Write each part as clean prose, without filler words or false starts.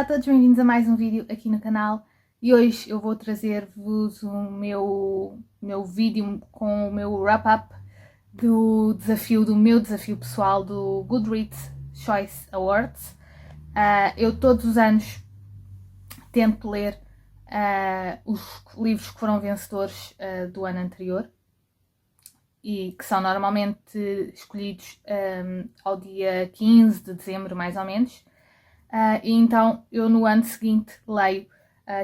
Olá a todos, bem-vindos a mais um vídeo aqui no canal e hoje eu vou trazer-vos o meu vídeo com o meu wrap-up do meu desafio pessoal do Goodreads Choice Awards. Eu todos os anos tento ler os livros que foram vencedores do ano anterior e que são normalmente escolhidos ao dia 15 de dezembro, mais ou menos. E então eu no ano seguinte leio,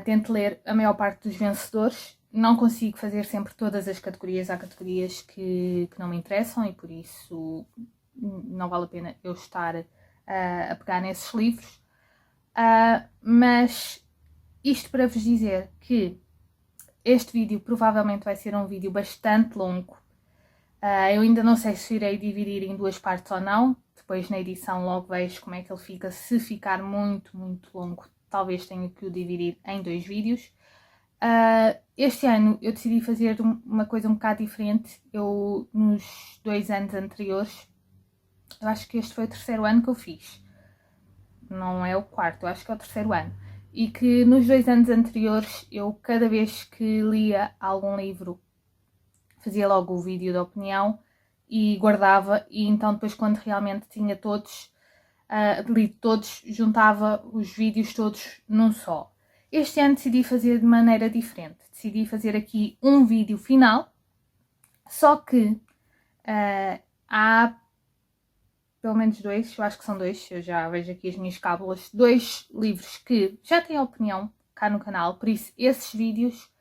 tento ler a maior parte dos vencedores. Não consigo fazer sempre todas as categorias, há categorias que não me interessam e por isso não vale a pena eu estar a pegar nesses livros. Mas isto para vos dizer que este vídeo provavelmente vai ser um vídeo bastante longo. Eu ainda não sei se irei dividir em duas partes ou não. Depois na edição logo vejo como é que ele fica. Se ficar muito longo, talvez tenha que o dividir em dois vídeos. Este ano eu decidi fazer uma coisa um bocado diferente. Eu, nos 2 anos anteriores, eu acho que este foi o 3º ano que eu fiz. Não é o 4º, eu acho que é o 3º ano. E que nos 2 anos anteriores, eu cada vez que lia algum livro, fazia logo o vídeo da opinião e guardava, e então depois quando realmente tinha todos, lido todos, juntava os vídeos todos num só. Este ano decidi fazer de maneira diferente. Decidi fazer aqui um vídeo final, só que há pelo menos 2, eu acho que são 2, eu já vejo aqui as minhas cábulas, 2 livros que já têm opinião cá no canal, por isso esses vídeos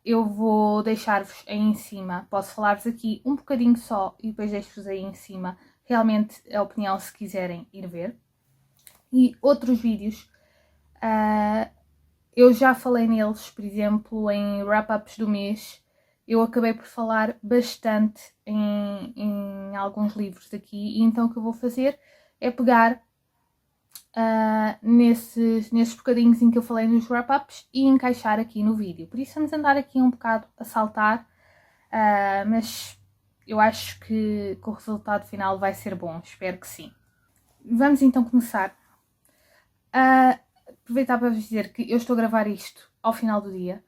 eu vou deixar-vos aí em cima. Posso falar-vos aqui um bocadinho só e depois deixo-vos aí em cima realmente a opinião se quiserem ir ver. E outros vídeos, eu já falei neles, por exemplo, em wrap-ups do mês. Eu acabei por falar bastante em alguns livros daqui, e então o que eu vou fazer é pegar nesses bocadinhos em que eu falei nos wrap-ups e encaixar aqui no vídeo. Por isso vamos andar aqui um bocado a saltar, mas eu acho que o resultado final vai ser bom, espero que sim. Vamos então começar. Aproveitar para vos dizer que eu estou a gravar isto ao final do dia.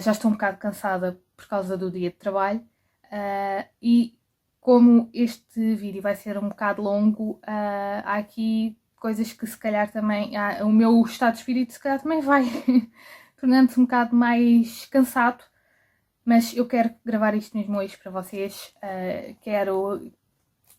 Já estou um bocado cansada por causa do dia de trabalho e como este vídeo vai ser um bocado longo, há aqui coisas que se calhar também, o meu estado de espírito se calhar também vai tornando-se um bocado mais cansado, mas eu quero gravar isto mesmo hoje para vocês.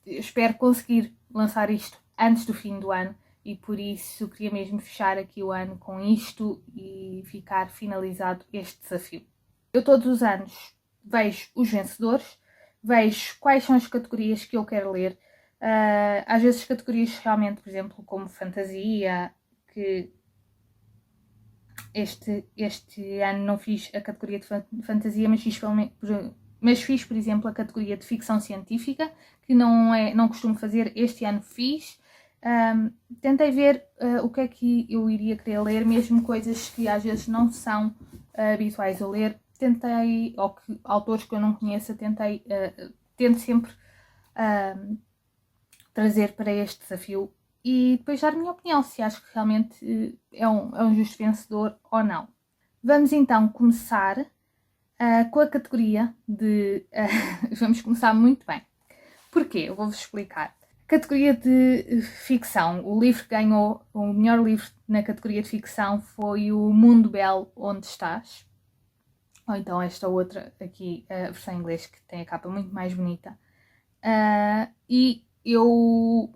Espero conseguir lançar isto antes do fim do ano e por isso queria mesmo fechar aqui o ano com isto e ficar finalizado este desafio. Eu todos os anos vejo os vencedores, vejo quais são as categorias que eu quero ler. Às vezes categorias realmente, por exemplo, como fantasia, que este ano não fiz a categoria de fantasia, mas fiz, por exemplo, a categoria de ficção científica, que não costumo fazer, este ano fiz. Tentei ver o que é que eu iria querer ler, mesmo coisas que às vezes não são habituais a ler. Tentei, ou que autores que eu não conheça, tento sempre trazer para este desafio e depois dar a minha opinião, se acho que realmente é um justo vencedor ou não. Vamos então começar com a categoria de... vamos começar muito bem. Porquê? Eu vou-vos explicar. Categoria de ficção. O livro que ganhou o melhor livro na categoria de ficção foi o Mundo Belo Onde Estás. Ou então esta outra aqui, a versão em inglês, que tem a capa muito mais bonita. E eu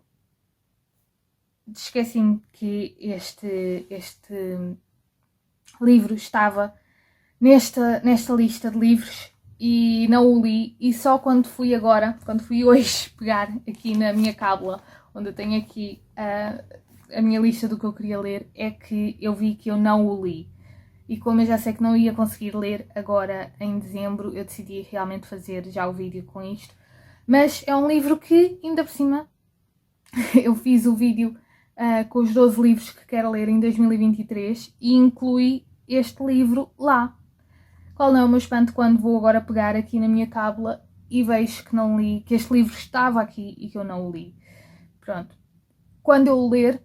esqueci-me que este livro estava nesta lista de livros e não o li, e só quando fui hoje pegar aqui na minha cábula, onde eu tenho aqui a minha lista do que eu queria ler, é que eu vi que eu não o li. E como eu já sei que não ia conseguir ler agora em dezembro, eu decidi realmente fazer já o vídeo com isto. Mas é um livro que, ainda por cima, eu fiz o vídeo com os 12 livros que quero ler em 2023 e incluí este livro lá. Qual não é o meu espanto quando vou agora pegar aqui na minha cábula e vejo que não li, que este livro estava aqui e que eu não o li. Pronto. Quando eu o ler,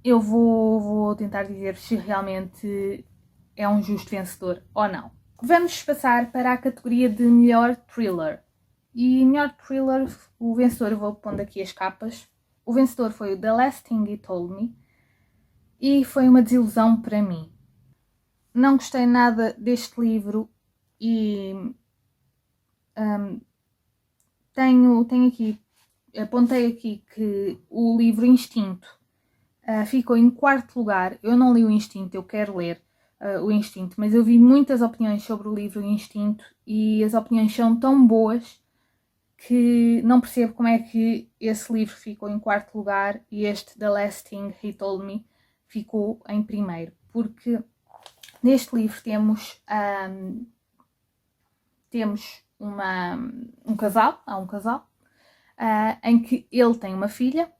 eu vou tentar dizer se realmente é um justo vencedor ou não. Vamos passar para a categoria de melhor thriller. E melhor thriller, o vencedor, eu vou pondo aqui as capas. O vencedor foi o The Last Thing He Told Me e foi uma desilusão para mim. Não gostei nada deste livro e tenho aqui, apontei aqui que o livro Instinto ficou em quarto lugar. Eu não li o Instinto, eu quero ler o Instinto, mas eu vi muitas opiniões sobre o livro Instinto e as opiniões são tão boas que não percebo como é que esse livro ficou em quarto lugar e este The Last Thing He Told Me ficou em primeiro, porque neste livro temos um casal, há um casal, em que ele tem uma filha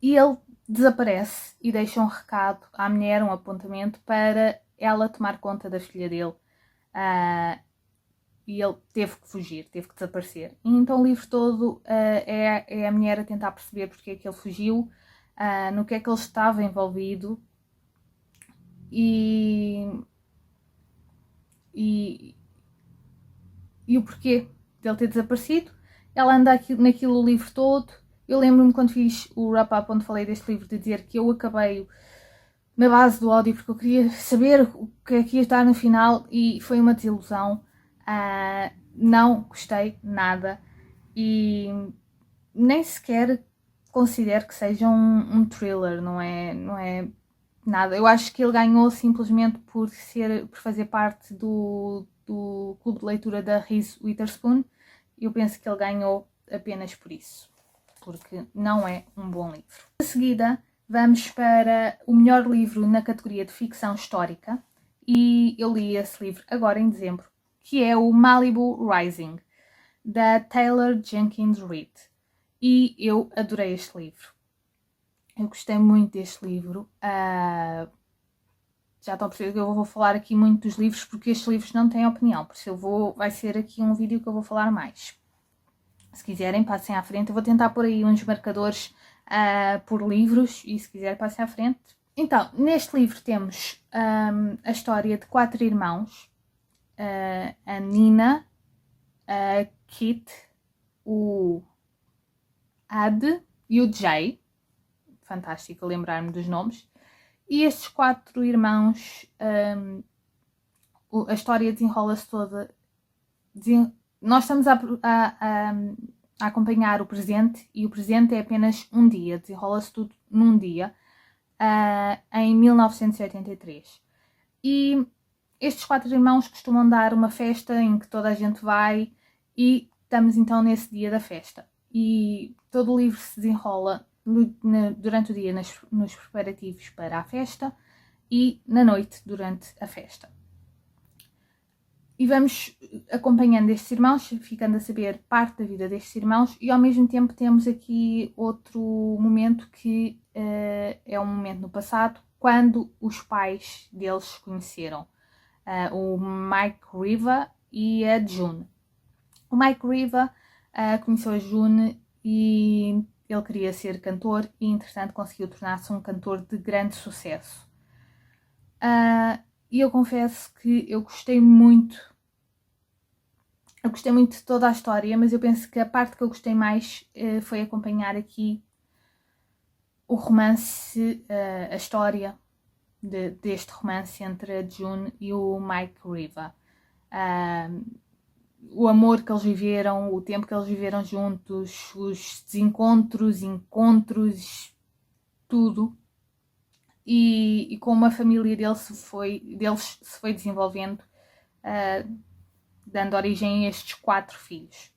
e ele desaparece e deixa um recado à mulher, um apontamento para ela tomar conta da filha dele. E ele teve que fugir, teve que desaparecer. E então o livro todo é a mulher a tentar perceber porque é que ele fugiu, no que é que ele estava envolvido e o porquê dele ter desaparecido. Ela anda naquilo o livro todo. Eu lembro-me quando fiz o wrap-up onde falei deste livro de dizer que eu acabei na base do ódio porque eu queria saber o que é que ia estar no final e foi uma desilusão. Não gostei nada e nem sequer considero que seja um thriller, não é nada. Eu acho que ele ganhou simplesmente por fazer parte do clube de leitura da Reese Witherspoon. Eu penso que ele ganhou apenas por isso, porque não é um bom livro. De seguida, vamos para o melhor livro na categoria de ficção histórica e eu li esse livro agora em dezembro, que é o Malibu Rising, da Taylor Jenkins Reid. E eu adorei este livro. Eu gostei muito deste livro. Já estão a perceber que eu vou falar aqui muito dos livros porque estes livros não têm opinião, por isso vai ser aqui um vídeo que eu vou falar mais. Se quiserem, passem à frente. Eu vou tentar pôr aí uns marcadores por livros e se quiser, passem à frente. Então, neste livro temos a história de 4 irmãos. A Nina, a Kit, o Ad e o Jay. Fantástico lembrar-me dos nomes. E estes 4 irmãos, a história desenrola-se toda. Nós estamos a acompanhar o presente e o presente é apenas um dia, desenrola-se tudo num dia, em 1983. E estes 4 irmãos costumam dar uma festa em que toda a gente vai e estamos então nesse dia da festa. E todo o livro se desenrola durante o dia nos preparativos para a festa e na noite durante a festa. E vamos acompanhando estes irmãos, ficando a saber parte da vida destes irmãos e ao mesmo tempo temos aqui outro momento que é um momento no passado, quando os pais deles se conheceram. O Mike Riva e a June. O Mike Riva conheceu a June e ele queria ser cantor e, entretanto, conseguiu tornar-se um cantor de grande sucesso. E eu confesso que eu gostei muito de toda a história, mas eu penso que a parte que eu gostei mais foi acompanhar aqui o romance, a história deste romance entre a June e o Mike Riva. O amor que eles viveram, o tempo que eles viveram juntos, os desencontros, encontros, tudo. E como a família deles se foi desenvolvendo, dando origem a estes 4 filhos.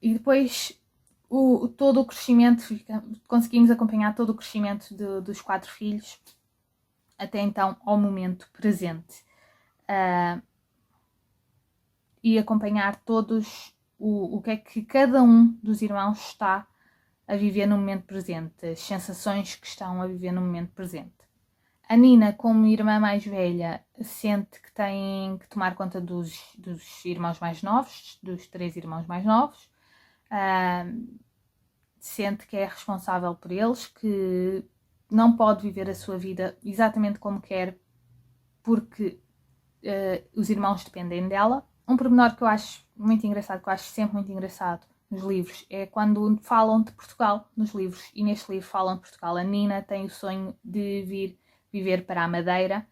E depois todo o crescimento, conseguimos acompanhar todo o crescimento dos 4 filhos até então ao momento presente. E acompanhar todos o que é que cada um dos irmãos está a viver no momento presente, as sensações que estão a viver no momento presente. A Nina, como irmã mais velha, sente que tem que tomar conta dos irmãos mais novos, dos 3 irmãos mais novos. sente que é responsável por eles, que não pode viver a sua vida exatamente como quer, porque os irmãos dependem dela. Um pormenor que eu acho muito engraçado, que eu acho sempre muito engraçado nos livros, é quando falam de Portugal nos livros, e neste livro falam de Portugal. A Nina tem o sonho de vir viver para a Madeira,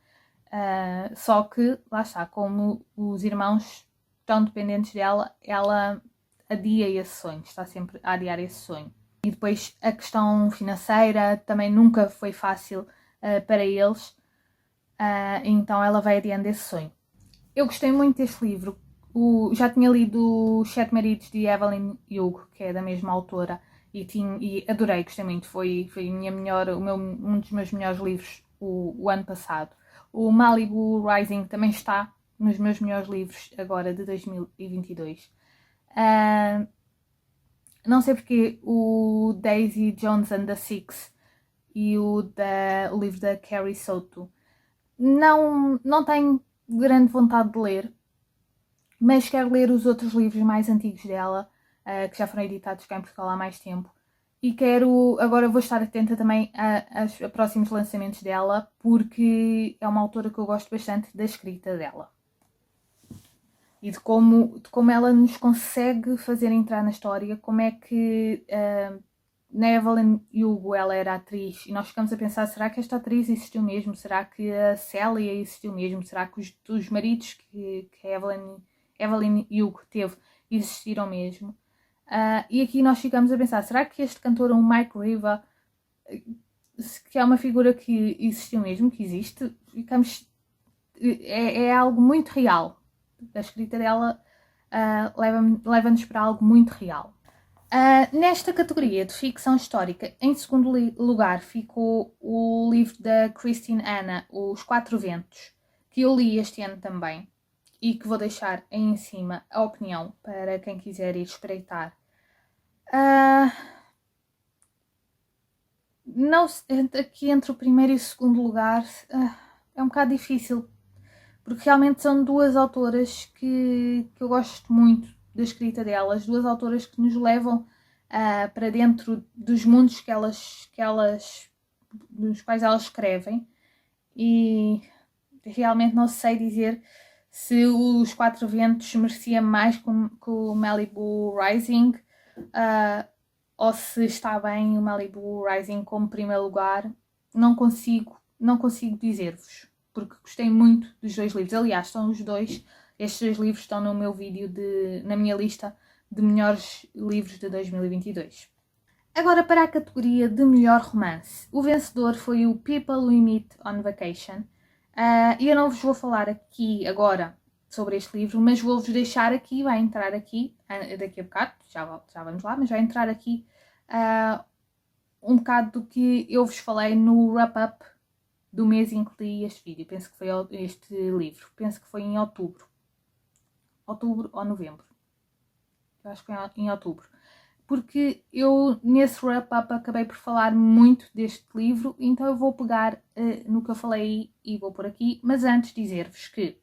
só que, lá está, como os irmãos estão dependentes dela, ela adia esse sonho, está sempre a adiar esse sonho. E depois a questão financeira também nunca foi fácil para eles, então ela vai adiando esse sonho. Eu gostei muito deste livro. Já tinha lido Os Sete Maridos de Evelyn Hugo, que é da mesma autora, e adorei, gostei muito. Foi um dos meus melhores livros o ano passado. O Malibu Rising também está nos meus melhores livros agora de 2022. Não sei porque o Daisy Jones and the Six e o livro da Carrie Soto não tenho grande vontade de ler, mas quero ler os outros livros mais antigos dela, que já foram editados cá em Portugal há mais tempo. E agora vou estar atenta também a próximos lançamentos dela, porque é uma autora que eu gosto bastante da escrita dela. E de como ela nos consegue fazer entrar na história, como é que na Evelyn Hugo ela era atriz, e nós ficamos a pensar, será que esta atriz existiu mesmo? Será que a Célia existiu mesmo? Será que os maridos que a Evelyn Hugo teve existiram mesmo? E aqui nós ficamos a pensar, será que este cantor, o Mike Riva, que é uma figura que existiu mesmo, que existe? É algo muito real. A escrita dela leva-nos para algo muito real. Nesta categoria de ficção histórica, em segundo lugar ficou o livro da Christine Hanna, Os Quatro Ventos, que eu li este ano também e que vou deixar aí em cima a opinião para quem quiser ir espreitar. Aqui entre o primeiro e o segundo lugar é um bocado difícil, porque realmente são duas autoras que eu gosto muito da escrita delas, duas autoras que nos levam para dentro dos mundos dos quais elas escrevem, e realmente não sei dizer se Os Quatro Ventos merecia mais que o Malibu Rising, ou se está bem o Malibu Rising como primeiro lugar. Não consigo dizer-vos, porque gostei muito dos dois livros. Aliás, estes dois livros estão no meu vídeo, na minha lista de melhores livros de 2022. Agora para a categoria de melhor romance. O vencedor foi o People We Meet on Vacation. E eu não vos vou falar aqui agora sobre este livro, mas vou-vos deixar aqui, vai entrar aqui, daqui a bocado, já vamos lá, mas vai entrar aqui um bocado do que eu vos falei no wrap-up do mês em que li este vídeo. Penso que foi este livro. Penso que foi em outubro. Outubro ou novembro. Eu acho que foi em outubro. Porque eu, nesse wrap-up, acabei por falar muito deste livro, então eu vou pegar no que eu falei e vou por aqui. Mas antes dizer-vos que,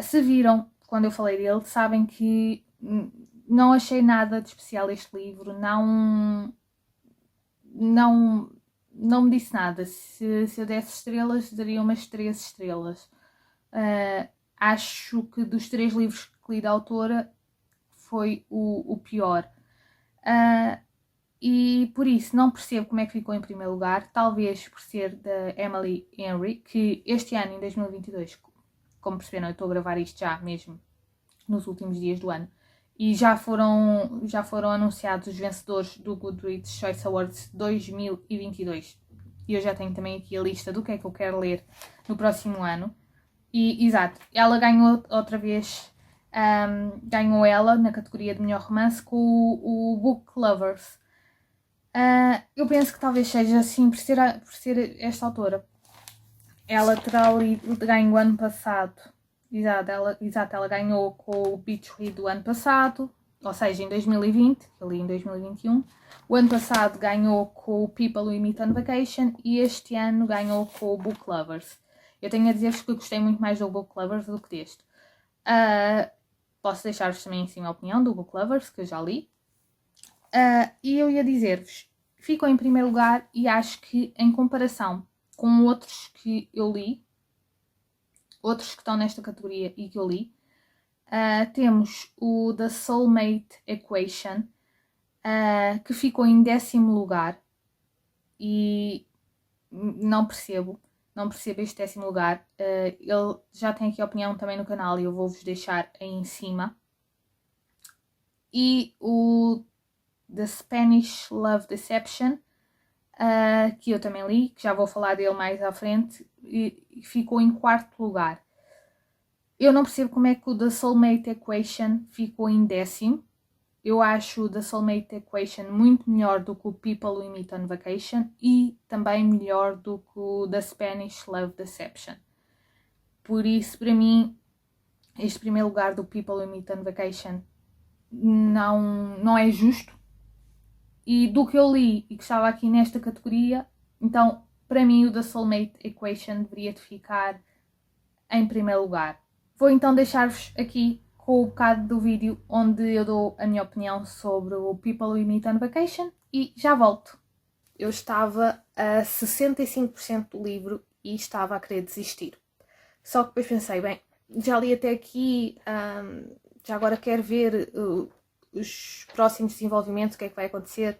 se viram quando eu falei dele, sabem que não achei nada de especial este livro. Não me disse nada. Se eu desse estrelas, daria umas 3 estrelas. Acho que dos 3 livros que li da autora foi o pior. E por isso não percebo como é que ficou em primeiro lugar. Talvez por ser da Emily Henry, que este ano, em 2022, como perceberam, eu estou a gravar isto já mesmo nos últimos dias do ano, e já foram anunciados os vencedores do Goodreads Choice Awards 2022. E eu já tenho também aqui a lista do que é que eu quero ler no próximo ano. E, exato, ela ganhou outra vez, ganhou ela na categoria de melhor romance com o Book Lovers. Eu penso que talvez seja assim, por ser esta autora. Ela terá ganho o ano passado. Exato, ela ganhou com o Beach Read do ano passado, ou seja, em 2020, eu li em 2021. O ano passado ganhou com o People We Meet on Vacation e este ano ganhou com o Book Lovers. Eu tenho a dizer-vos que eu gostei muito mais do Book Lovers do que deste. Posso deixar-vos também em cima a opinião do Book Lovers, que eu já li. E eu ia dizer-vos, ficou em primeiro lugar e acho que em comparação com outros que eu li, outros que estão nesta categoria e que eu li, temos o The Soulmate Equation, que ficou em 10º lugar e não percebo este 10º lugar. Ele já tem aqui a opinião também no canal e eu vou-vos deixar aí em cima. E o The Spanish Love Deception, que eu também li, que já vou falar dele mais à frente, e ficou em 4º lugar. Eu não percebo como é que o The Soulmate Equation ficou em 10º. Eu acho o The Soulmate Equation muito melhor do que o People We Meet on Vacation e também melhor do que o The Spanish Love Deception. Por isso, para mim, este primeiro lugar do People We Meet on Vacation não é justo. E do que eu li e que estava aqui nesta categoria, então, para mim, o The Soulmate Equation deveria de ficar em primeiro lugar. Vou então deixar-vos aqui com o bocado do vídeo onde eu dou a minha opinião sobre o People We Meet on Vacation e já volto. Eu estava a 65% do livro e estava a querer desistir. Só que depois pensei, bem, já li até aqui, já agora quero ver os próximos desenvolvimentos, o que é que vai acontecer.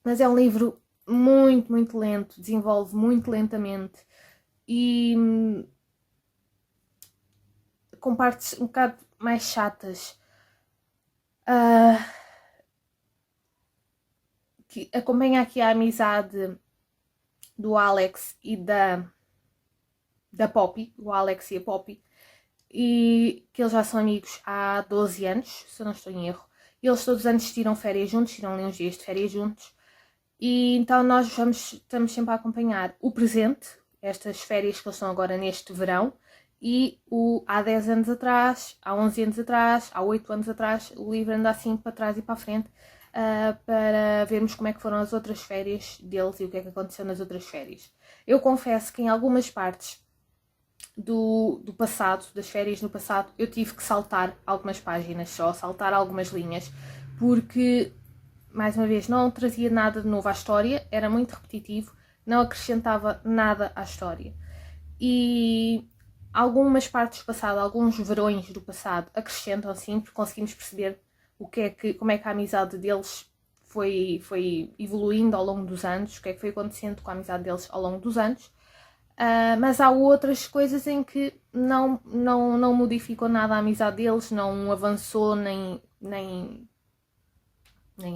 Mas é um livro muito, muito lento, desenvolve muito lentamente e com partes um bocado mais chatas. Que acompanha aqui a amizade do Alex e da Poppy, o Alex e a Poppy, e que eles já são amigos há 12 anos, se eu não estou em erro. E eles todos os anos tiram férias juntos, tiram ali uns dias de férias juntos. E então nós estamos sempre a acompanhar o presente, estas férias que eles estão agora neste verão, e há 10 anos atrás, há 11 anos atrás, há 8 anos atrás, o livro anda assim para trás e para a frente, para vermos como é que foram as outras férias deles e o que é que aconteceu nas outras férias. Eu confesso que em algumas partes do passado, das férias no passado, eu tive que saltar algumas páginas só, saltar algumas linhas, porque, mais uma vez, não trazia nada de novo à história, era muito repetitivo, não acrescentava nada à história. E algumas partes do passado, alguns verões do passado acrescentam sim, porque conseguimos perceber como é que a amizade deles foi evoluindo ao longo dos anos, o que é que foi acontecendo com a amizade deles ao longo dos anos. Mas há outras coisas em que não modificou nada a amizade deles, não avançou, nem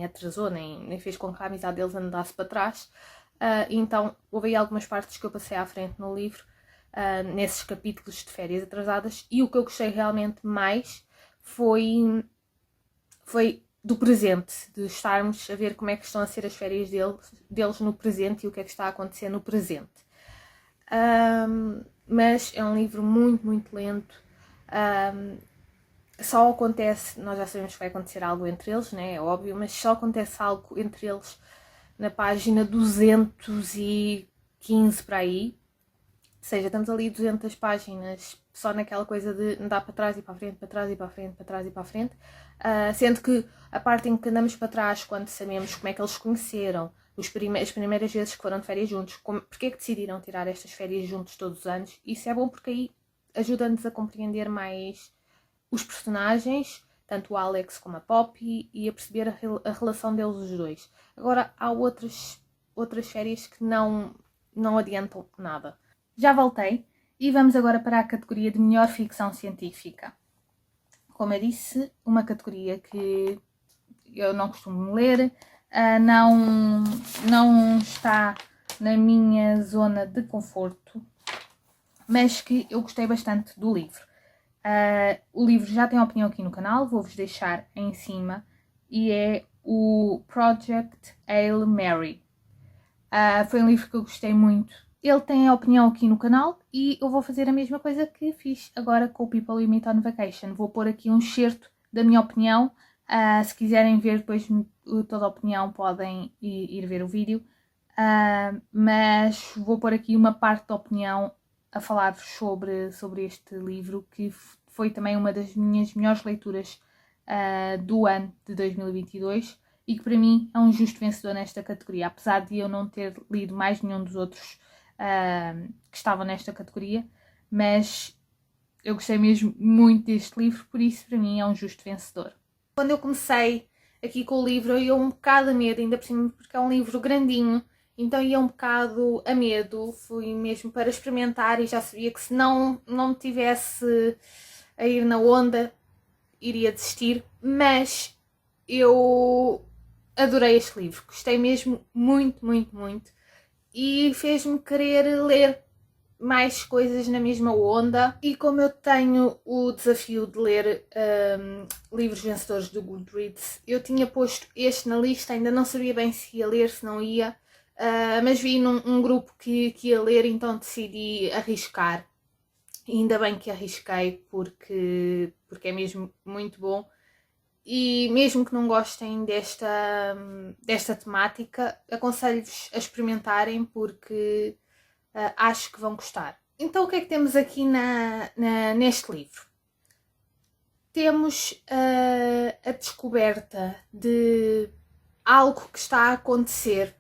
atrasou, nem fez com que a amizade deles andasse para trás. Então houve aí algumas partes que eu passei à frente no livro, nesses capítulos de férias atrasadas, e o que eu gostei realmente mais foi do presente, de estarmos a ver como é que estão a ser as férias deles no presente e o que é que está a acontecer no presente. Mas é um livro muito, muito lento. Só acontece, nós já sabemos que vai acontecer algo entre eles, né? É óbvio, mas só acontece algo entre eles na página 215 para aí. Ou seja, estamos ali 200 páginas só naquela coisa de andar para trás e para a frente, para trás e para a frente, para trás e para a frente. Sendo que a parte em que andamos para trás, quando sabemos como é que eles se conheceram, as primeiras vezes que foram de férias juntos, porque é que decidiram tirar estas férias juntos todos os anos, isso é bom porque aí ajuda-nos a compreender mais os personagens, tanto o Alex como a Poppy, e a perceber a relação deles os dois. Agora, há outras férias que não adiantam nada. Já voltei e vamos agora para a categoria de melhor ficção científica. Como eu disse, uma categoria que eu não costumo ler, não está na minha zona de conforto, mas que eu gostei bastante do livro. O livro já tem opinião aqui no canal, vou-vos deixar em cima, e é o Project Hail Mary. Foi um livro que eu gostei muito. Ele tem a opinião aqui no canal e eu vou fazer a mesma coisa que fiz agora com o People We Meet on Vacation. Vou pôr aqui um excerto da minha opinião. Se quiserem ver depois toda a opinião, podem ir ver o vídeo. Mas vou pôr aqui uma parte da opinião a falar-vos sobre este livro, que foi também uma das minhas melhores leituras do ano de 2022 e que para mim é um justo vencedor nesta categoria, apesar de eu não ter lido mais nenhum dos outros que estavam nesta categoria, mas eu gostei mesmo muito deste livro, por isso para mim é um justo vencedor. Quando eu comecei aqui com o livro, eu ia um bocado a medo, ainda por cima porque é um livro grandinho, então ia um bocado a medo, fui mesmo para experimentar e já sabia que se não me tivesse a ir na onda, iria desistir, mas eu adorei este livro, gostei mesmo muito, muito, muito e fez-me querer ler mais coisas na mesma onda. E como eu tenho o desafio de ler livros vencedores do Goodreads, eu tinha posto este na lista, ainda não sabia bem se ia ler, se não ia, mas vi num grupo que ia ler, então decidi arriscar. E ainda bem que arrisquei, porque é mesmo muito bom. E mesmo que não gostem desta temática, aconselho-vos a experimentarem, porque acho que vão gostar. Então o que é que temos aqui neste livro? Temos a descoberta de algo que está a acontecer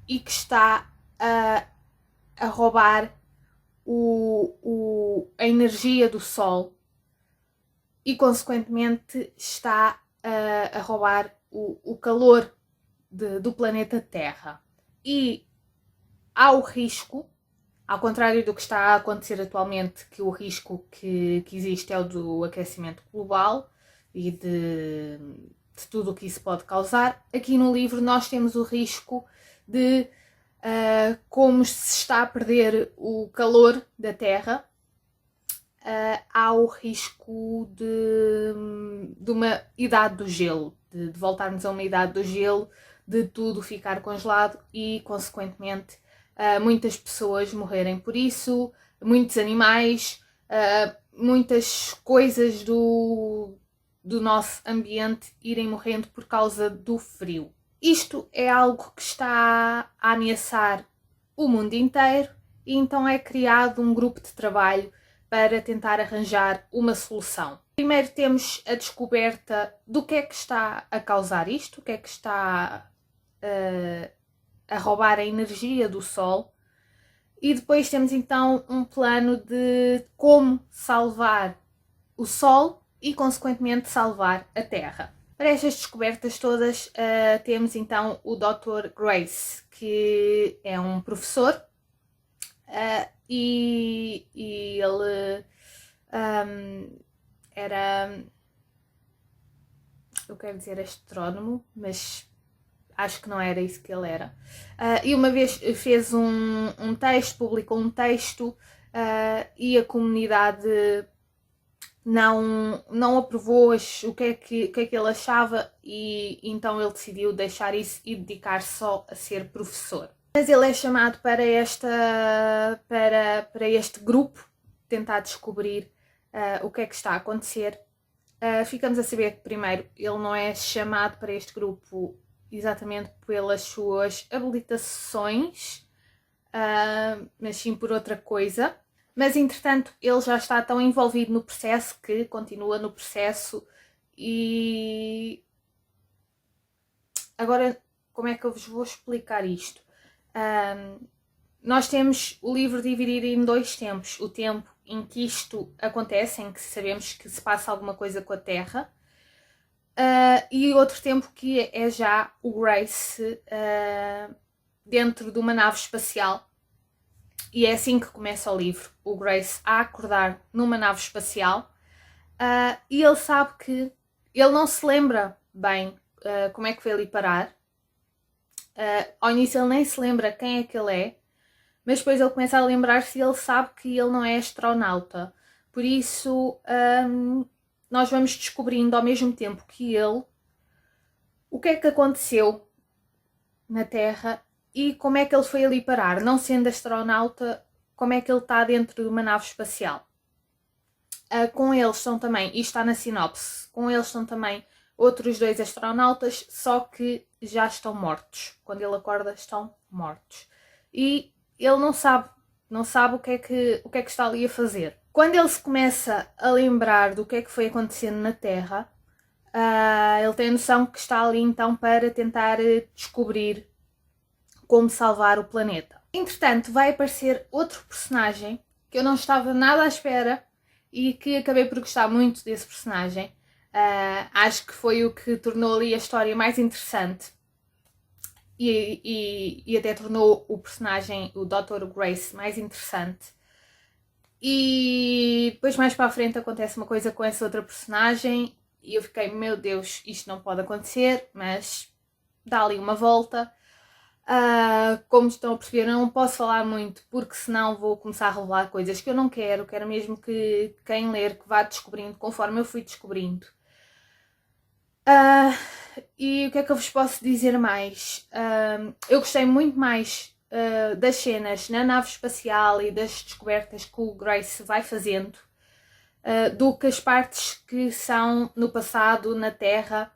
e que está a roubar a energia do Sol e consequentemente está a roubar o calor do planeta Terra. E há o risco, ao contrário do que está a acontecer atualmente, que o risco que existe é o do aquecimento global e de tudo o que isso pode causar. Aqui no livro nós temos o risco de como se está a perder o calor da Terra, há o risco de uma idade do gelo, de voltarmos a uma idade do gelo, de tudo ficar congelado e, consequentemente, muitas pessoas morrerem por isso, muitos animais, muitas coisas do nosso ambiente irem morrendo por causa do frio. Isto é algo que está a ameaçar o mundo inteiro e então é criado um grupo de trabalho para tentar arranjar uma solução. Primeiro temos a descoberta do que é que está a causar isto, o que é que está a roubar a energia do Sol, e depois temos então um plano de como salvar o Sol e consequentemente salvar a Terra. Para estas descobertas todas temos então o Dr. Grace, que é um professor e ele era, eu quero dizer astrónomo, mas acho que não era isso que ele era. E uma vez fez um texto, publicou um texto e a comunidade não aprovou o que é que ele achava e então ele decidiu deixar isso e dedicar-se só a ser professor. Mas ele é chamado para este grupo tentar descobrir o que é que está a acontecer. Ficamos a saber que primeiro ele não é chamado para este grupo exatamente pelas suas habilitações, mas sim por outra coisa. Mas entretanto ele já está tão envolvido no processo que continua no processo. E agora como é que eu vos vou explicar isto? Nós temos o livro dividido em dois tempos. O tempo em que isto acontece, em que sabemos que se passa alguma coisa com a Terra, e outro tempo que é já o Grace dentro de uma nave espacial. E é assim que começa o livro, o Grace a acordar numa nave espacial, e ele sabe que ele não se lembra bem como é que foi ali parar. Ao início ele nem se lembra quem é que ele é, mas depois ele começa a lembrar-se e ele sabe que ele não é astronauta. Por isso nós vamos descobrindo ao mesmo tempo que ele o que é que aconteceu na Terra e como é que ele foi ali parar. Não sendo astronauta, como é que ele está dentro de uma nave espacial. Com eles estão também, isto está na sinopse, com eles estão também outros 2 astronautas, só que já estão mortos. Quando ele acorda, estão mortos. E ele não sabe não sabe o que é que está ali a fazer. Quando ele se começa a lembrar do que é que foi acontecendo na Terra, ele tem a noção que está ali então para tentar descobrir como salvar o planeta. Entretanto, vai aparecer outro personagem que eu não estava nada à espera e que acabei por gostar muito desse personagem. Acho que foi o que tornou ali a história mais interessante e até tornou o personagem, o Dr. Grace, mais interessante. E depois mais para a frente acontece uma coisa com essa outra personagem e eu fiquei, meu Deus, isto não pode acontecer, mas dá ali uma volta. Como estão a perceber, eu não posso falar muito porque senão vou começar a revelar coisas que eu não quero. Quero mesmo que quem ler que vá descobrindo conforme eu fui descobrindo. E o que é que eu vos posso dizer mais? Eu gostei muito mais das cenas na nave espacial e das descobertas que o Grace vai fazendo do que as partes que são no passado, na Terra,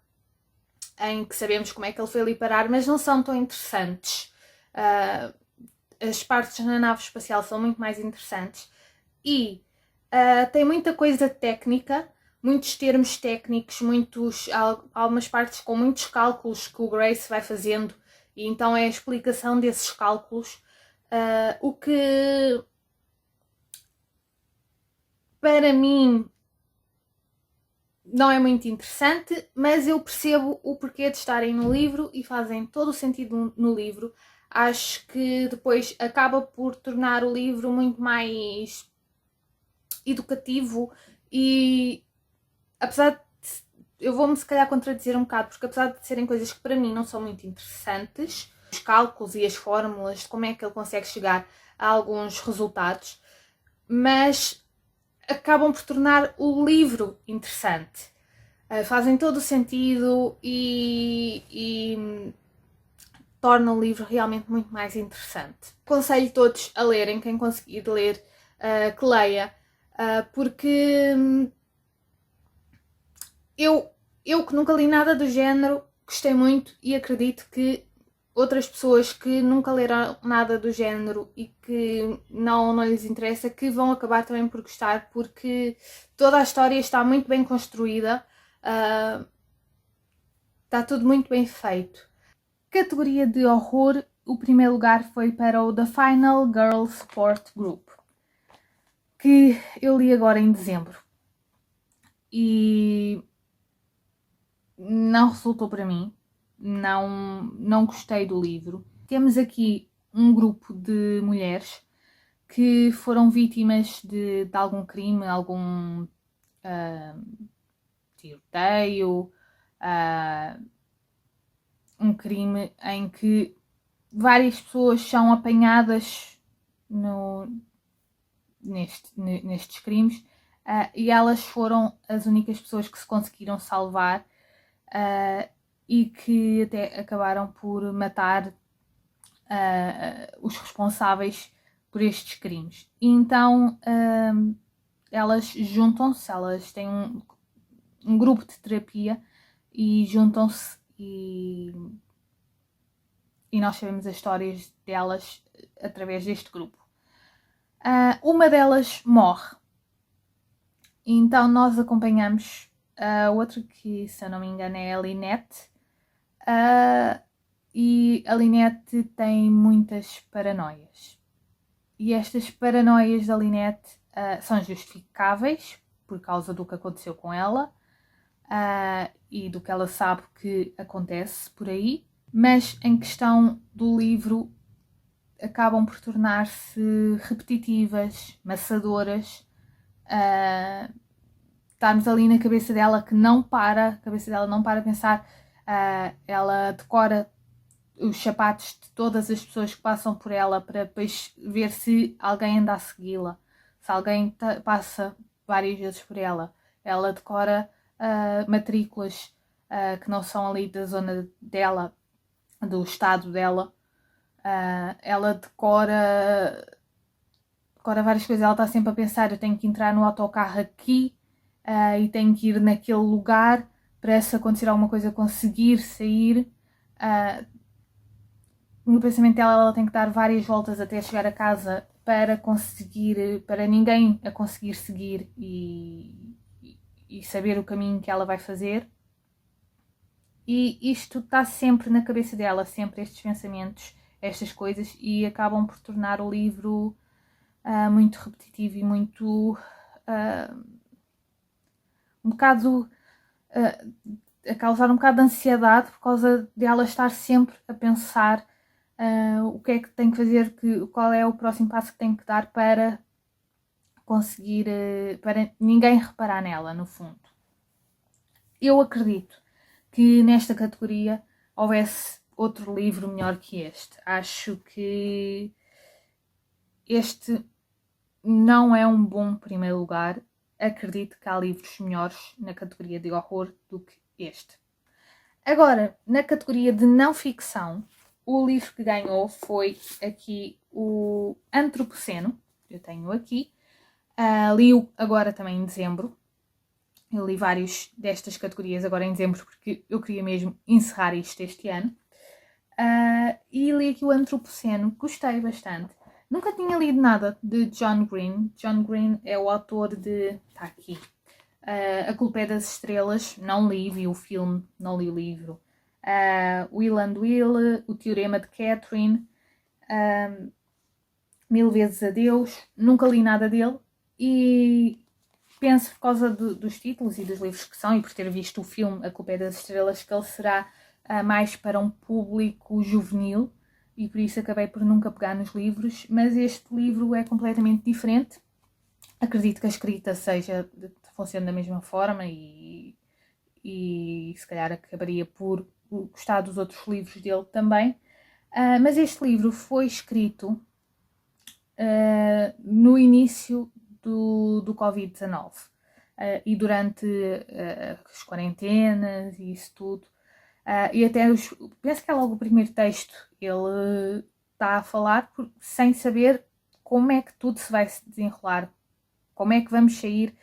em que sabemos como é que ele foi ali parar, mas não são tão interessantes. As partes na nave espacial são muito mais interessantes e tem muita coisa técnica, muitos termos técnicos, algumas partes com muitos cálculos que o Grace vai fazendo e então é a explicação desses cálculos, o que para mim não é muito interessante, mas eu percebo o porquê de estarem no livro e fazem todo o sentido no livro. Acho que depois acaba por tornar o livro muito mais educativo e apesar de eu vou-me se calhar contradizer um bocado, porque apesar de serem coisas que para mim não são muito interessantes, os cálculos e as fórmulas, de como é que ele consegue chegar a alguns resultados, mas acabam por tornar o livro interessante. Fazem todo o sentido e tornam o livro realmente muito mais interessante. Aconselho todos a lerem, quem conseguir ler, que leia, porque eu que nunca li nada do género, gostei muito e acredito que outras pessoas que nunca leram nada do género e que não lhes interessa, que vão acabar também por gostar, porque toda a história está muito bem construída, está tudo muito bem feito. Categoria de horror, o primeiro lugar foi para o The Final Girl Support Group, que eu li agora em dezembro e não resultou para mim. Não gostei do livro. Temos aqui um grupo de mulheres que foram vítimas de algum crime, algum tiroteio, um crime em que várias pessoas são apanhadas nestes crimes e elas foram as únicas pessoas que se conseguiram salvar e que até acabaram por matar os responsáveis por estes crimes. E então elas juntam-se, elas têm um grupo de terapia e juntam-se e nós sabemos as histórias delas através deste grupo. Uma delas morre, então nós acompanhamos a outra, que se eu não me engano é a Lynette, e a Lynette tem muitas paranoias. E estas paranoias da Lynette são justificáveis por causa do que aconteceu com ela e do que ela sabe que acontece por aí, mas em questão do livro acabam por tornar-se repetitivas, maçadoras. Estarmos ali na cabeça dela que não para, a cabeça dela não para a pensar, ela decora os sapatos de todas as pessoas que passam por ela para depois ver se alguém anda a segui-la, se alguém passa várias vezes por ela. Ela decora matrículas que não são ali da zona dela, do estado dela. Ela decora várias coisas. Ela está sempre a pensar, eu tenho que entrar no autocarro aqui e tenho que ir naquele lugar para se acontecer alguma coisa conseguir sair. no pensamento dela, ela tem que dar várias voltas até chegar a casa para ninguém a conseguir seguir e saber o caminho que ela vai fazer. E isto está sempre na cabeça dela, sempre estes pensamentos, estas coisas, e acabam por tornar o livro muito repetitivo e muito um bocado a causar um bocado de ansiedade por causa dela estar sempre a pensar o que é que tem que fazer, qual é o próximo passo que tem que dar para conseguir, para ninguém reparar nela, no fundo. Eu acredito que nesta categoria houvesse outro livro melhor que este. Acho que este não é um bom primeiro lugar. Acredito que há livros melhores na categoria de horror do que este. Agora, na categoria de não ficção, o livro que ganhou foi aqui o Antropoceno. Eu tenho aqui. Li-o agora também em dezembro. Eu li vários destas categorias agora em dezembro porque eu queria mesmo encerrar isto este ano. E li aqui o Antropoceno. Gostei bastante. Nunca tinha lido nada de John Green. John Green é o autor de... Está aqui. A Culpa é das Estrelas. Não li, vi o filme, não li o livro. Will and Will, O Teorema de Catherine, Mil Vezes Adeus. Nunca li nada dele e penso, por causa dos títulos e dos livros que são, e por ter visto o filme A Culpa é das Estrelas, que ele será mais para um público juvenil, e por isso acabei por nunca pegar nos livros, mas este livro é completamente diferente. Acredito que a escrita funcione da mesma forma e se calhar acabaria por gostar dos outros livros dele também. Mas este livro foi escrito no início do Covid-19 e durante as quarentenas e isso tudo. E até penso que é logo o primeiro texto, ele está a falar sem saber como é que tudo se vai desenrolar, como é que vamos sair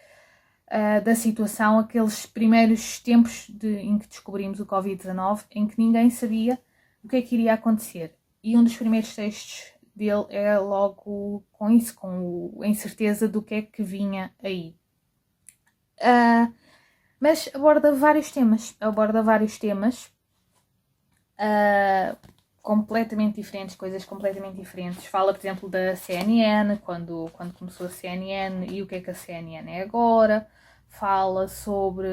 da situação, aqueles primeiros tempos em que descobrimos o Covid-19, em que ninguém sabia o que é que iria acontecer. E um dos primeiros textos dele é logo com isso, com a incerteza do que é que vinha aí. Mas aborda vários temas, completamente diferentes, coisas completamente diferentes. Fala, por exemplo, da CNN, quando começou a CNN e o que é que a CNN é agora. Fala sobre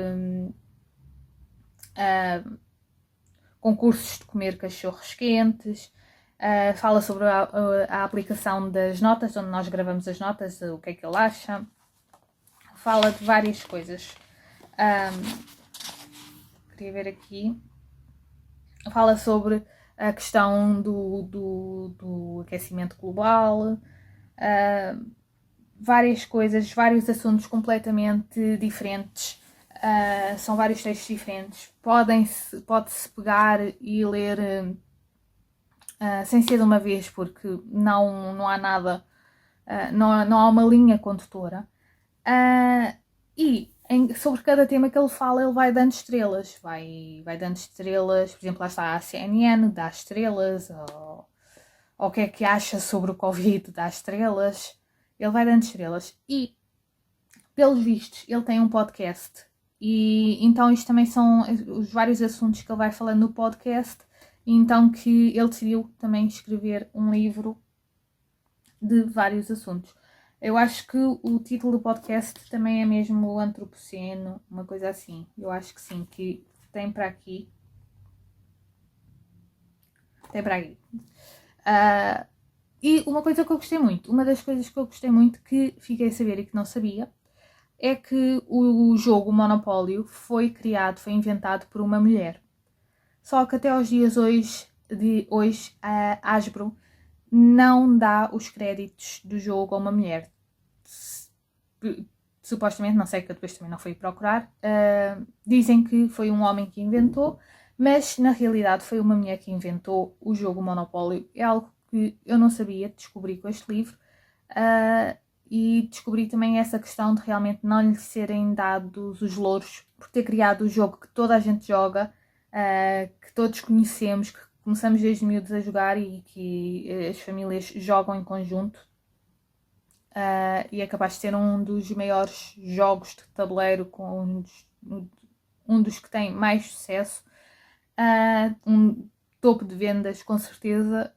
concursos de comer cachorros quentes. Fala sobre a aplicação das notas, onde nós gravamos as notas, o que é que ele acha. Fala de várias coisas. Queria ver aqui. Fala sobre a questão do aquecimento global, várias coisas, vários assuntos completamente diferentes. São vários textos diferentes. Pode-se pegar e ler sem ser de uma vez, porque não há nada, não há uma linha condutora. E sobre cada tema que ele fala, ele vai dando estrelas. Vai dando estrelas, por exemplo, lá está a CNN, dá estrelas, ou o que é que acha sobre o Covid, dá estrelas. Ele vai dando estrelas. E, pelos vistos, ele tem um podcast. E então isto também são os vários assuntos que ele vai falando no podcast. E então que ele decidiu também escrever um livro de vários assuntos. Eu acho que o título do podcast também é mesmo o Antropoceno, uma coisa assim. Eu acho que sim, que tem para aqui. Tem para aqui. E uma coisa que eu gostei muito, uma das coisas que eu gostei muito, que fiquei a saber e que não sabia, é que o jogo Monopólio foi inventado por uma mulher. Só que até aos dias de hoje a Hasbro não dá os créditos do jogo a uma mulher. Supostamente, não sei, que eu depois também não fui procurar, dizem que foi um homem que inventou, mas na realidade foi uma mulher que inventou o jogo Monopólio. É algo que eu não sabia, descobri com este livro, e descobri também essa questão de realmente não lhe serem dados os louros por ter criado o jogo que toda a gente joga, que todos conhecemos, que começamos desde miúdos a jogar e que as famílias jogam em conjunto. E é capaz de ser um dos maiores jogos de tabuleiro, com um dos que tem mais sucesso, um topo de vendas com certeza,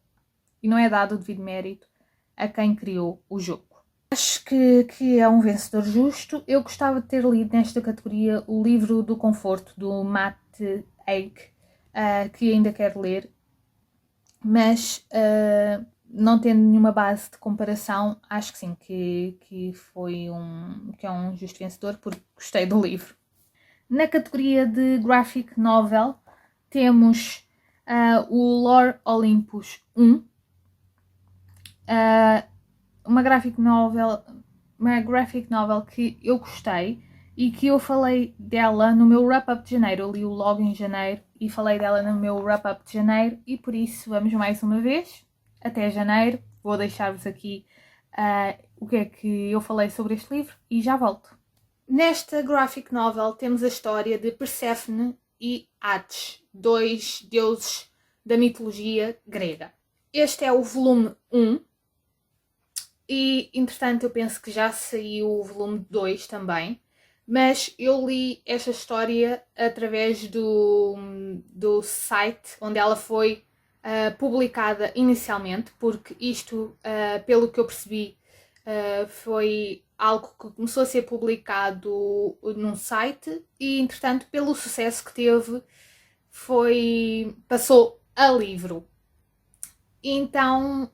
e não é dado o devido mérito a quem criou o jogo. Acho que é um vencedor justo. Eu gostava de ter lido nesta categoria o livro do conforto, do Matt Haig, que ainda quero ler, mas não tendo nenhuma base de comparação, acho que sim, que é um justo vencedor, porque gostei do livro. Na categoria de Graphic Novel, temos o Lore Olympus 1, uma graphic novel que eu gostei e que eu falei dela no meu wrap-up de janeiro. Eu li-o logo em janeiro e falei dela no meu wrap-up de janeiro, e por isso vamos mais uma vez até janeiro. Vou deixar-vos aqui o que é que eu falei sobre este livro e já volto. Nesta graphic novel temos a história de Perséfone e Hades, dois deuses da mitologia grega. Este é o volume 1 e, entretanto, eu penso que já saiu o volume 2 também, mas eu li esta história através do site onde ela foi publicada inicialmente, porque isto, pelo que eu percebi, foi algo que começou a ser publicado num site e, entretanto, pelo sucesso que teve, passou a livro. Então,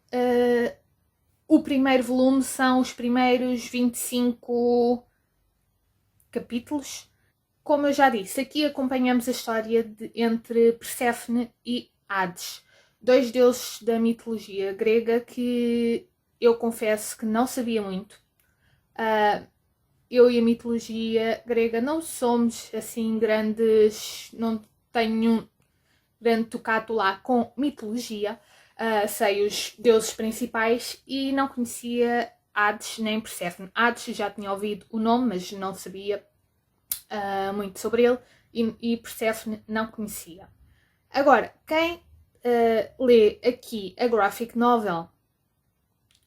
o primeiro volume são os primeiros 25 capítulos. Como eu já disse, aqui acompanhamos a história entre Perséfone e Hades, dois deuses da mitologia grega que eu confesso que não sabia muito. Eu e a mitologia grega não somos assim grandes, não tenho nenhum grande tocado lá com mitologia. Sei os deuses principais e não conhecia Hades nem Perséfone. Hades já tinha ouvido o nome, mas não sabia muito sobre ele, e Perséfone não conhecia. Agora, quem lê aqui a graphic novel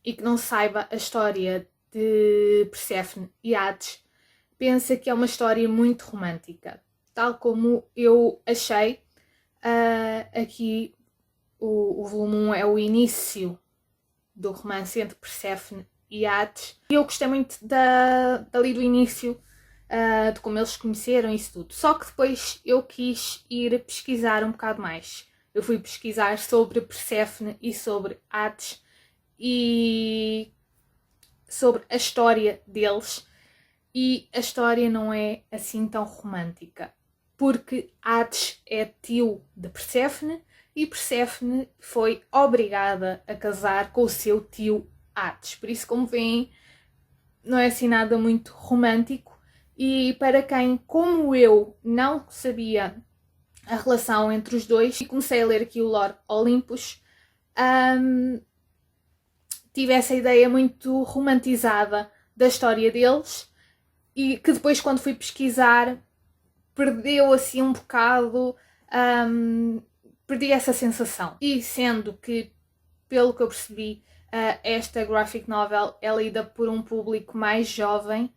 e que não saiba a história de Perséfone e Hades, pensa que é uma história muito romântica. Tal como eu achei, aqui o volume 1 é o início do romance entre Perséfone e Hades. E eu gostei muito dali do início, de como eles se conheceram e isso tudo. Só que depois eu quis ir pesquisar um bocado mais. Eu fui pesquisar sobre Perséfone e sobre Hades e sobre a história deles. E a história não é assim tão romântica, porque Hades é tio de Perséfone e Perséfone foi obrigada a casar com o seu tio Hades. Por isso, como veem, não é assim nada muito romântico. E para quem, como eu, não sabia a relação entre os dois, e comecei a ler aqui o Lore Olympus, tive essa ideia muito romantizada da história deles, e que depois, quando fui pesquisar, perdeu assim um bocado, perdi essa sensação. E sendo que, pelo que eu percebi, esta graphic novel é lida por um público mais jovem,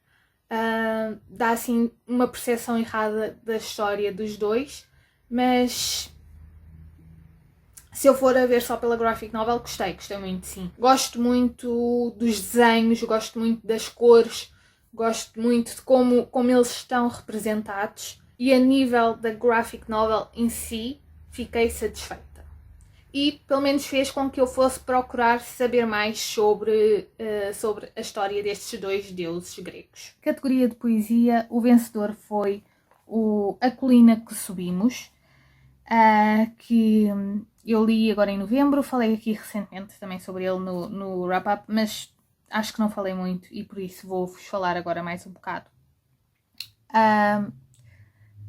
dá assim uma percepção errada da história dos dois, mas se eu for a ver só pela graphic novel, gostei muito, sim. Gosto muito dos desenhos, gosto muito das cores, gosto muito de como eles estão representados, e a nível da graphic novel em si, fiquei satisfeita. E pelo menos fez com que eu fosse procurar saber mais sobre a história destes dois deuses gregos. Categoria de poesia, o vencedor foi A Colina que Subimos, que eu li agora em novembro. Falei aqui recentemente também sobre ele no wrap-up, mas acho que não falei muito e por isso vou-vos falar agora mais um bocado.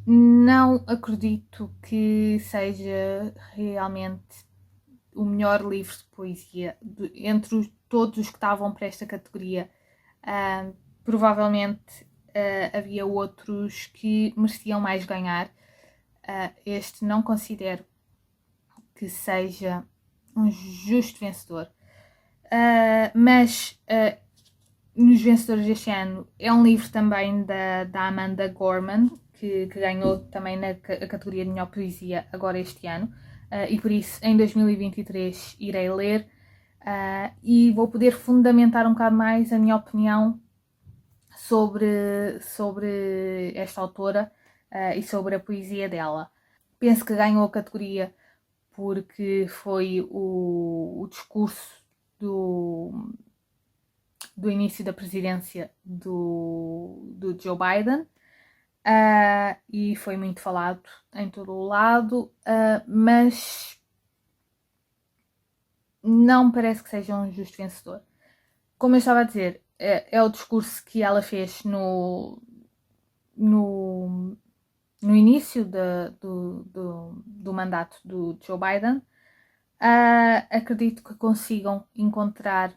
Não acredito que seja realmente o melhor livro de poesia entre todos os que estavam para esta categoria. Provavelmente havia outros que mereciam mais ganhar. Este não considero que seja um justo vencedor. Mas nos vencedores deste ano é um livro também da Amanda Gorman, que ganhou também na categoria de melhor poesia agora este ano. E por isso em 2023 irei ler e vou poder fundamentar um bocado mais a minha opinião sobre esta autora e sobre a poesia dela. Penso que ganhou a categoria porque foi o discurso do início da presidência do Joe Biden e foi muito falado em todo o lado, mas não me parece que seja um justo vencedor. Como eu estava a dizer, é o discurso que ela fez no início do mandato do Joe Biden. Acredito que consigam encontrar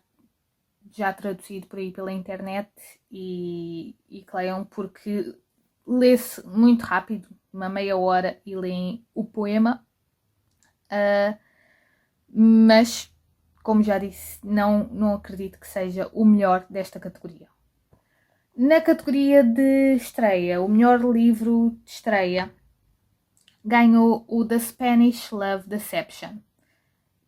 já traduzido por aí pela internet e que leiam, porque lê-se muito rápido, uma meia hora, e leem o poema, mas como já disse, não acredito que seja o melhor desta categoria. Na categoria de estreia, o melhor livro de estreia ganhou o The Spanish Love Deception.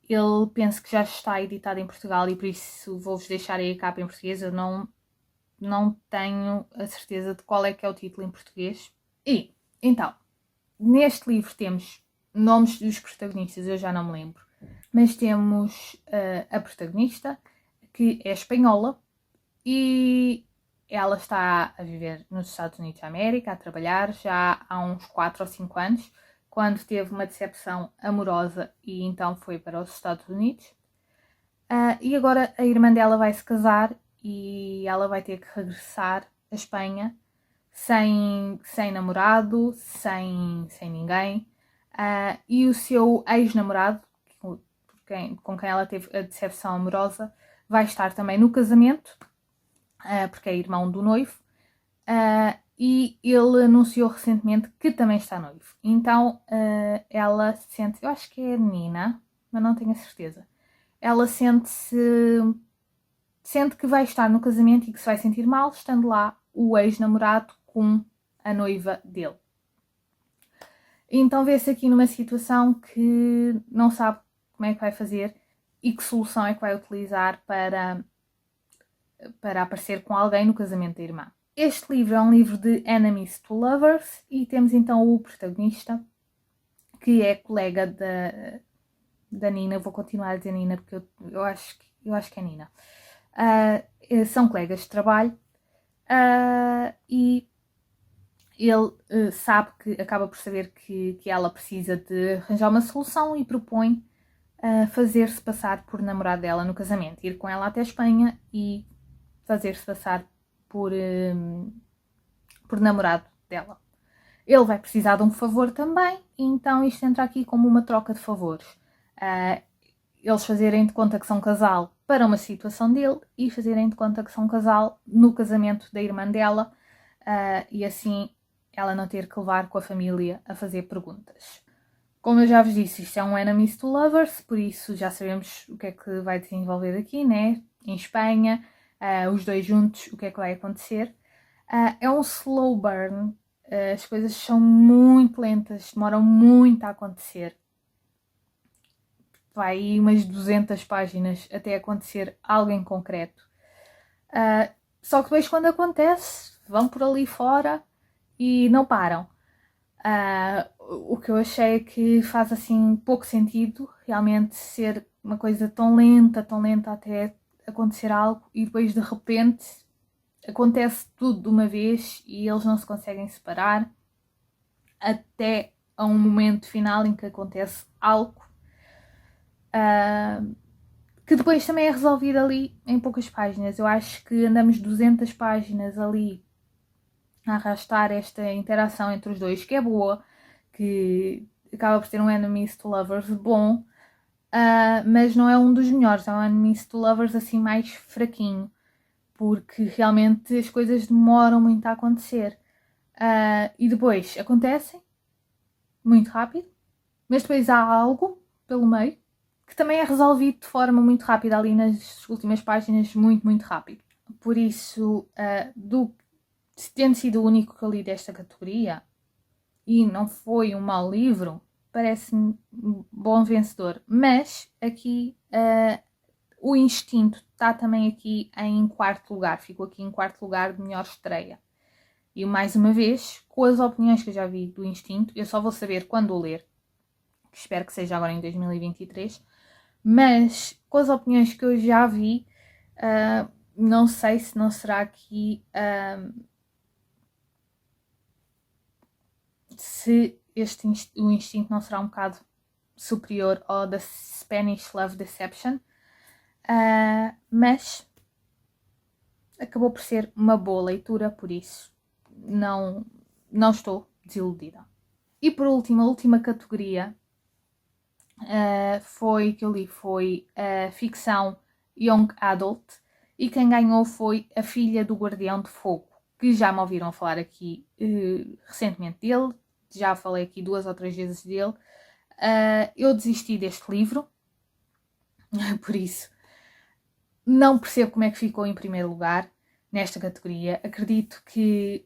Ele penso que já está editado em Portugal e por isso vou-vos deixar aí a capa em português. Eu não tenho a certeza de qual é que é o título em português. E, então, neste livro temos nomes dos protagonistas, eu já não me lembro. Mas temos a protagonista, que é espanhola, e ela está a viver nos Estados Unidos da América, a trabalhar já há uns 4 ou 5 anos, quando teve uma decepção amorosa e então foi para os Estados Unidos. E agora a irmã dela vai se casar e ela vai ter que regressar à Espanha sem namorado, sem ninguém. E o seu ex-namorado, com quem ela teve a decepção amorosa, vai estar também no casamento, porque é irmão do noivo. E ele anunciou recentemente que também está noivo. Então ela sente, eu acho que é a Nina, mas não tenho a certeza. Ela sente que vai estar no casamento e que se vai sentir mal estando lá o ex-namorado com a noiva dele. Então vê-se aqui numa situação que não sabe como é que vai fazer e que solução é que vai utilizar para aparecer com alguém no casamento da irmã. Este livro é um livro de Enemies to Lovers e temos então o protagonista, que é colega da Nina. Vou continuar a dizer Nina porque eu acho que é Nina. São colegas de trabalho e ele sabe que acaba por saber que ela precisa de arranjar uma solução e propõe fazer-se passar por namorado dela no casamento, ir com ela até a Espanha e fazer-se passar por namorado dela. Ele vai precisar de um favor também, então isto entra aqui como uma troca de favores. Eles fazerem de conta que são casal para uma situação dele e fazerem de conta que são casal no casamento da irmã dela, e assim ela não ter que levar com a família a fazer perguntas. Como eu já vos disse, isto é um Enemies to Lovers, por isso já sabemos o que é que vai desenvolver aqui, né? Em Espanha, os dois juntos, o que é que vai acontecer. É um slow burn, as coisas são muito lentas, demoram muito a acontecer. Vai aí umas 200 páginas até acontecer algo em concreto. Só que depois, quando acontece, vão por ali fora e não param. O que eu achei é que faz assim pouco sentido realmente ser uma coisa tão lenta até acontecer algo e depois de repente acontece tudo de uma vez e eles não se conseguem separar até a um momento final em que acontece algo que depois também é resolvido ali em poucas páginas. Eu acho que andamos 200 páginas ali a arrastar esta interação entre os dois, que é boa, que acaba por ter um Enemies to Lovers bom, mas não é um dos melhores, é um Enemies to Lovers assim mais fraquinho, porque realmente as coisas demoram muito a acontecer. E depois acontecem muito rápido, mas depois há algo pelo meio, que também é resolvido de forma muito rápida ali nas últimas páginas, muito, muito rápido. Por isso, tendo sido o único que eu li desta categoria, e não foi um mau livro, parece-me um bom vencedor. Mas aqui o Instinto está também aqui em quarto lugar, ficou aqui em quarto lugar de melhor estreia. E mais uma vez, com as opiniões que eu já vi do Instinto, eu só vou saber quando o ler, que espero que seja agora em 2023, mas com as opiniões que eu já vi, não sei se não será aqui se o Instinto não será um bocado superior ao da Spanish Love Deception, mas acabou por ser uma boa leitura, por isso não estou desiludida. E por último, a última categoria que eu li foi a ficção Young Adult, e quem ganhou foi A Filha do Guardião de Fogo, que já me ouviram falar aqui recentemente dele, já falei aqui 2 ou 3 vezes dele. Eu desisti deste livro, por isso não percebo como é que ficou em primeiro lugar nesta categoria. Acredito que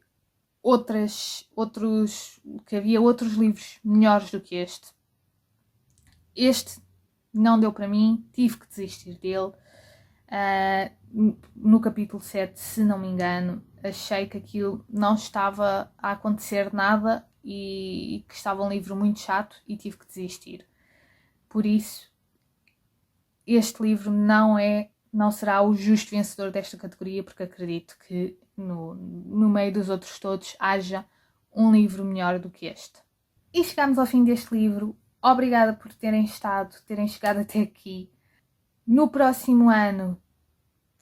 havia outros livros melhores do que este. Este não deu para mim, tive que desistir dele. No capítulo 7, se não me engano, achei que aquilo não estava a acontecer nada e que estava um livro muito chato e tive que desistir. Por isso, este livro não será o justo vencedor desta categoria, porque acredito que no meio dos outros todos haja um livro melhor do que este. E chegamos ao fim deste livro. Obrigada por terem chegado até aqui. No próximo ano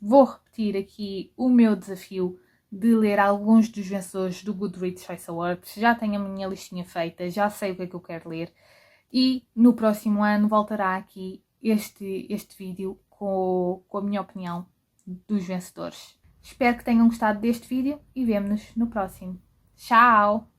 vou repetir aqui o meu desafio de ler alguns dos vencedores do Goodreads Choice Awards. Já tenho a minha listinha feita, já sei o que é que eu quero ler. E no próximo ano voltará aqui este vídeo com a minha opinião dos vencedores. Espero que tenham gostado deste vídeo e vemo-nos no próximo. Tchau!